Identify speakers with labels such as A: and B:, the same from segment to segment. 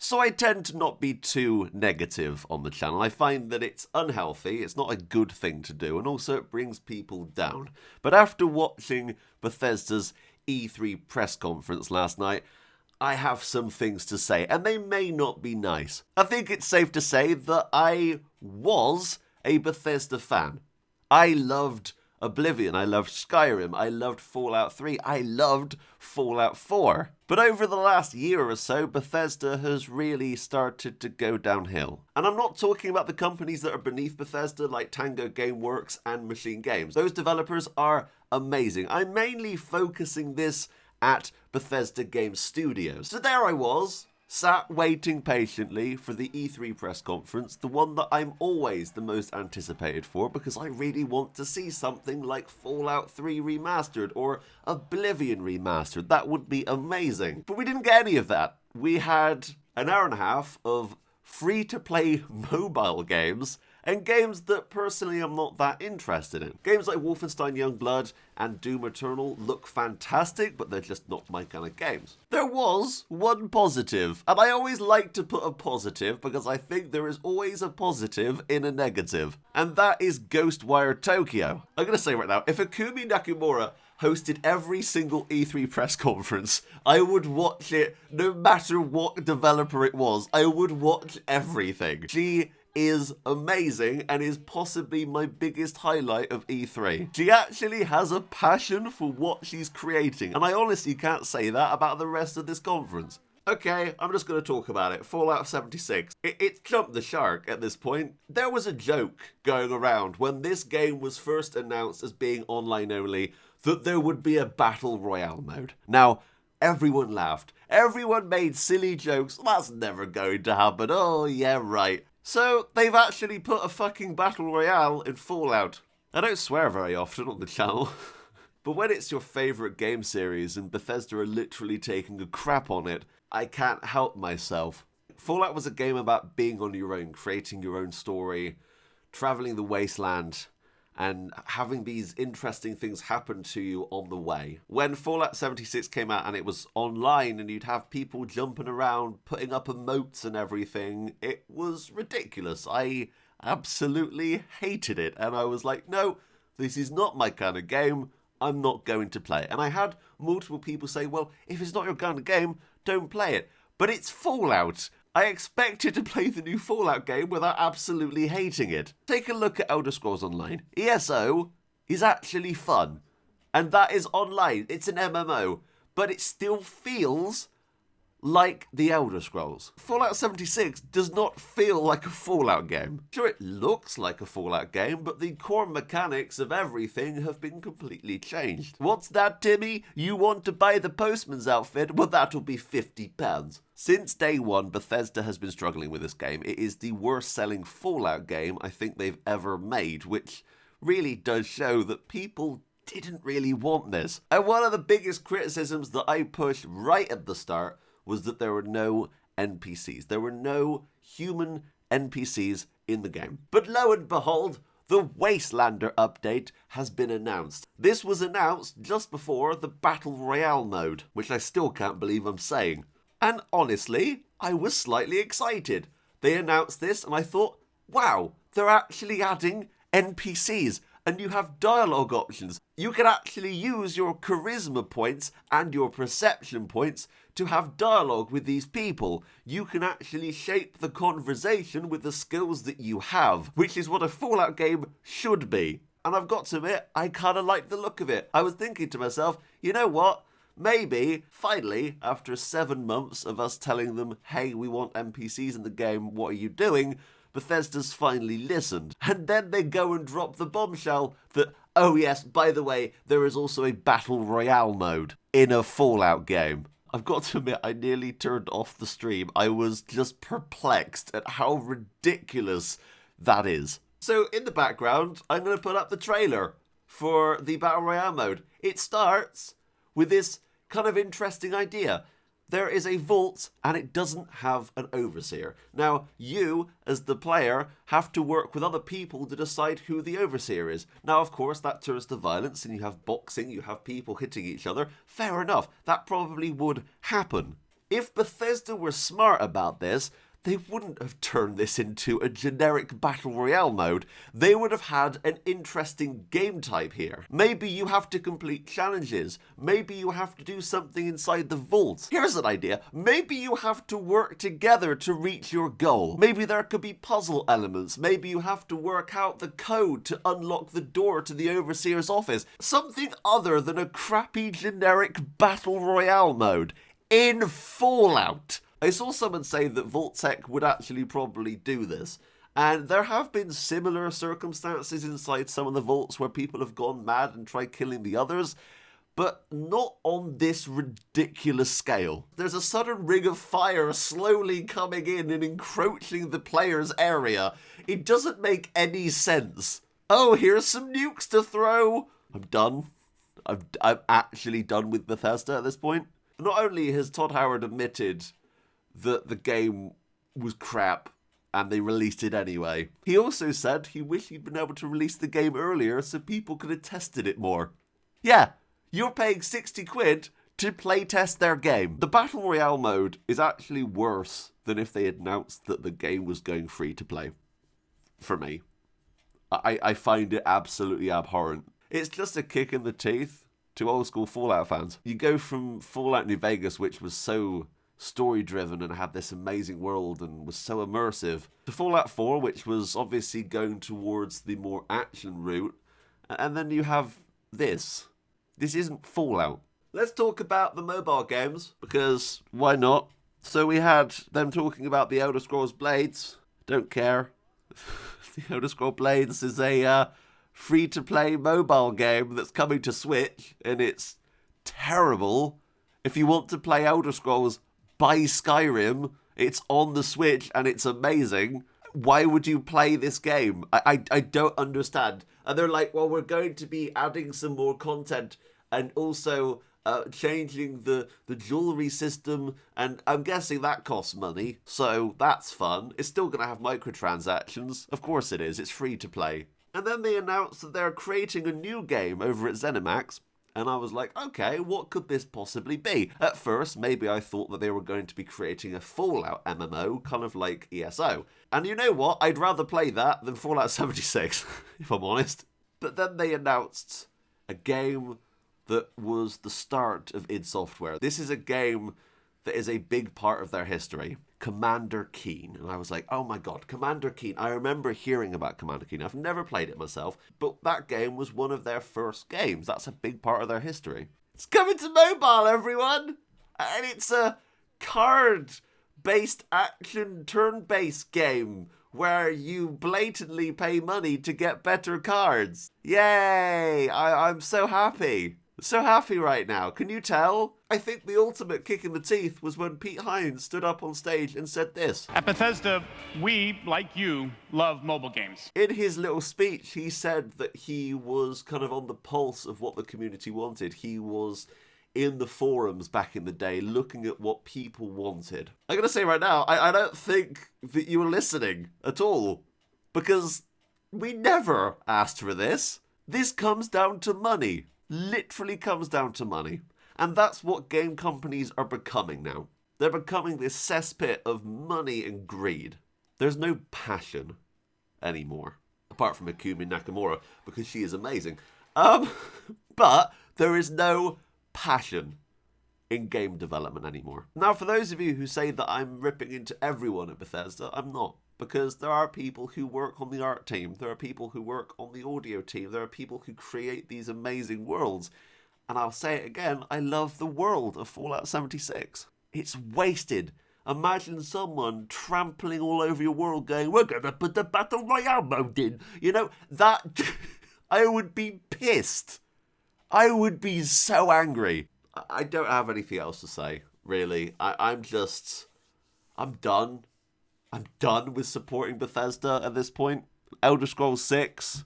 A: So I tend to not be too negative on the channel. I find that it's unhealthy, it's not a good thing to do, and also it brings people down. But after watching Bethesda's E3 press conference last night, I have some things to say, and they may not be nice. I think it's safe to say that I was a Bethesda fan. I loved Oblivion, I loved Skyrim, I loved Fallout 3, I loved Fallout 4. But over the last year or so, Bethesda has really started to go downhill. And I'm not talking about the companies that are beneath Bethesda like Tango Gameworks and Machine Games. Those developers are amazing. I'm mainly focusing this at Bethesda Game Studios. So there I was, sat waiting patiently for the E3 press conference, the one that I'm always the most anticipated for because I really want to see something like Fallout 3 Remastered or Oblivion Remastered. That would be amazing. But we didn't get any of that. We had an hour and a half of free-to-play mobile games and games that personally I'm not that interested in. Games like Wolfenstein Youngblood and Doom Eternal look fantastic, but they're just not my kind of games. There was one positive, and I always like to put a positive because I think there is always a positive in a negative, and that is Ghostwire Tokyo. I'm gonna say right now, if Ikumi Nakamura hosted every single E3 press conference, I would watch it no matter what developer it was. I would watch everything. She is amazing and is possibly my biggest highlight of E3. She actually has a passion for what she's creating, and I honestly can't say that about the rest of this conference. Okay, I'm just going to talk about it. Fallout 76. It jumped the shark at this point. There was a joke going around when this game was first announced as being online only that there would be a Battle Royale mode. Now, everyone laughed. Everyone made silly jokes. That's never going to happen. Oh, yeah, right. So, they've actually put a fucking Battle Royale in Fallout. I don't swear very often on the channel. But when it's your favourite game series and Bethesda are literally taking a crap on it, I can't help myself. Fallout was a game about being on your own, creating your own story, travelling the wasteland, and having these interesting things happen to you on the way. When Fallout 76 came out and it was online and you'd have people jumping around, putting up emotes and everything, it was ridiculous. I absolutely hated it. And I was like, no, this is not my kind of game. I'm not going to play it. And I had multiple people say, well, if it's not your kind of game, don't play it. But it's Fallout. I expected to play the new Fallout game without absolutely hating it. Take a look at Elder Scrolls Online. ESO is actually fun. And that is online. It's an MMO. But it still feels like the Elder Scrolls. Fallout 76 does not feel like a Fallout game. Sure, it looks like a Fallout game, but the core mechanics of everything have been completely changed. What's that, Timmy? You want to buy the postman's outfit? Well, that'll be £50. Since day one, Bethesda has been struggling with this game. It is the worst-selling Fallout game I think they've ever made, which really does show that people didn't really want this. And one of the biggest criticisms that I pushed right at the start was that there were no NPCs. There were no human NPCs in the game. But lo and behold, the Wastelander update has been announced. This was announced just before the Battle Royale mode, which I still can't believe I'm saying. And honestly, I was slightly excited. They announced this and I thought, wow, they're actually adding NPCs. And you have dialogue options. You can actually use your charisma points and your perception points to have dialogue with these people. You can actually shape the conversation with the skills that you have, which is what a Fallout game should be. And I've got to admit, I kind of like the look of it. I was thinking to myself, you know what? Maybe, finally, after 7 months of us telling them, hey, we want NPCs in the game, what are you doing? Bethesda's finally listened. And then they go and drop the bombshell that, oh yes, by the way, there is also a Battle Royale mode in a Fallout game. I've got to admit, I nearly turned off the stream. I was just perplexed at how ridiculous that is. So in the background, I'm going to put up the trailer for the Battle Royale mode. It starts with this kind of interesting idea. There is a vault and it doesn't have an overseer. Now, you, as the player, have to work with other people to decide who the overseer is. Now, of course, that turns to violence and you have boxing, you have people hitting each other. Fair enough, that probably would happen. If Bethesda were smart about this, they wouldn't have turned this into a generic Battle Royale mode. They would have had an interesting game type here. Maybe you have to complete challenges. Maybe you have to do something inside the vault. Here's an idea. Maybe you have to work together to reach your goal. Maybe there could be puzzle elements. Maybe you have to work out the code to unlock the door to the Overseer's office. Something other than a crappy generic Battle Royale mode in Fallout. I saw someone say that Vault-Tec would actually probably do this, and there have been similar circumstances inside some of the vaults where people have gone mad and tried killing the others, but not on this ridiculous scale. There's a sudden ring of fire slowly coming in and encroaching the player's area. It doesn't make any sense. Oh, here's some nukes to throw. I'm done. I'm actually done with Bethesda at this point. Not only has Todd Howard admitted that the game was crap and they released it anyway, he also said he wished he'd been able to release the game earlier so people could have tested it more. Yeah, you're paying 60 quid to playtest their game. The Battle Royale mode is actually worse than if they announced that the game was going free to play. For me. I find it absolutely abhorrent. It's just a kick in the teeth to old school Fallout fans. You go from Fallout New Vegas, which was so story driven and had this amazing world and was so immersive, to Fallout 4, which was obviously going towards the more action route, and then you have this. This isn't Fallout. Let's talk about the mobile games, because why not? So we had them talking about the Elder Scrolls Blades. Don't care. The Elder Scrolls Blades is a free-to-play mobile game that's coming to Switch, and it's terrible. If you want to play Elder Scrolls, buy Skyrim. It's on the Switch and it's amazing. Why would you play this game? I don't understand. And they're like, well, we're going to be adding some more content and also changing the jewelry system, and I'm guessing that costs money, so that's fun. It's still going to have microtransactions. Of course it is. It's free to play. And then they announced that they're creating a new game over at ZeniMax. And I was like, okay, what could this possibly be? At first, maybe I thought that they were going to be creating a Fallout MMO, kind of like ESO. And you know what? I'd rather play that than Fallout 76, if I'm honest. But then they announced a game that was the start of id Software. This is a game that is a big part of their history. Commander Keen. And I was like, oh my god, Commander Keen. I remember hearing about Commander Keen. I've never played it myself, but that game was one of their first games. That's a big part of their history. It's coming to mobile, everyone! And it's a card-based action turn-based game where you blatantly pay money to get better cards. Yay! I'm so happy. So happy right now. Can you tell? I think the ultimate kick in the teeth was when Pete Hines stood up on stage and said this.
B: At Bethesda, we, like you, love mobile games.
A: In his little speech, he said that he was kind of on the pulse of what the community wanted. He was in the forums back in the day looking at what people wanted. I'm going to say right now, I don't think that you were listening at all, because we never asked for this. This comes down to money. Literally comes down to money. And that's what game companies are becoming now. They're becoming this cesspit of money and greed. There's no passion anymore. Apart from Akumi Nakamura, because she is amazing. But there is no passion in game development anymore. Now, for those of you who say that I'm ripping into everyone at Bethesda, I'm not. Because there are people who work on the art team, there are people who work on the audio team, there are people who create these amazing worlds. And I'll say it again, I love the world of Fallout 76. It's wasted. Imagine someone trampling all over your world going, we're going to put the Battle Royale mode in. You know, that... I would be pissed. I would be so angry. I don't have anything else to say, really. I'm done. I'm done with supporting Bethesda at this point. Elder Scrolls 6,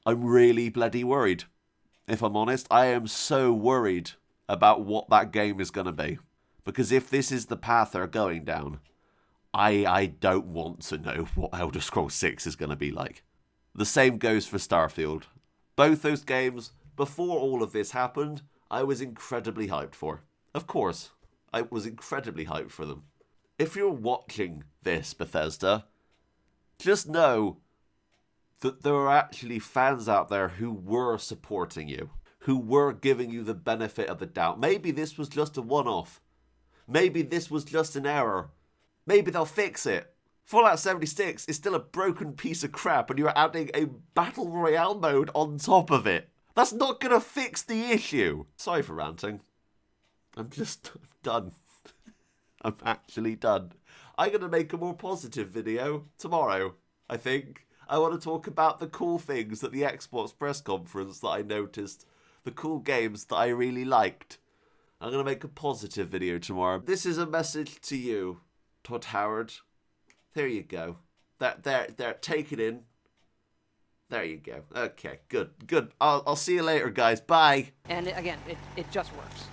A: I'm really bloody worried. If I'm honest, I am so worried about what that game is going to be. Because if this is the path they're going down, I don't want to know what Elder Scrolls 6 is going to be like. The same goes for Starfield. Both those games, before all of this happened, I was incredibly hyped for. Of course, I was incredibly hyped for them. If you're watching this, Bethesda, just know that there are actually fans out there who were supporting you, who were giving you the benefit of the doubt. Maybe this was just a one-off. Maybe this was just an error. Maybe they'll fix it. Fallout 76 is still a broken piece of crap and you're adding a Battle Royale mode on top of it. That's not going to fix the issue. Sorry for ranting. I'm just done. I'm actually done. I'm going to make a more positive video tomorrow, I think. I want to talk about the cool things at the Xbox press conference that I noticed. The cool games that I really liked. I'm going to make a positive video tomorrow. This is a message to you, Todd Howard. There you go. There, take it in. There you go. Okay, good. I'll see you later, guys. Bye.
C: And again, it just works.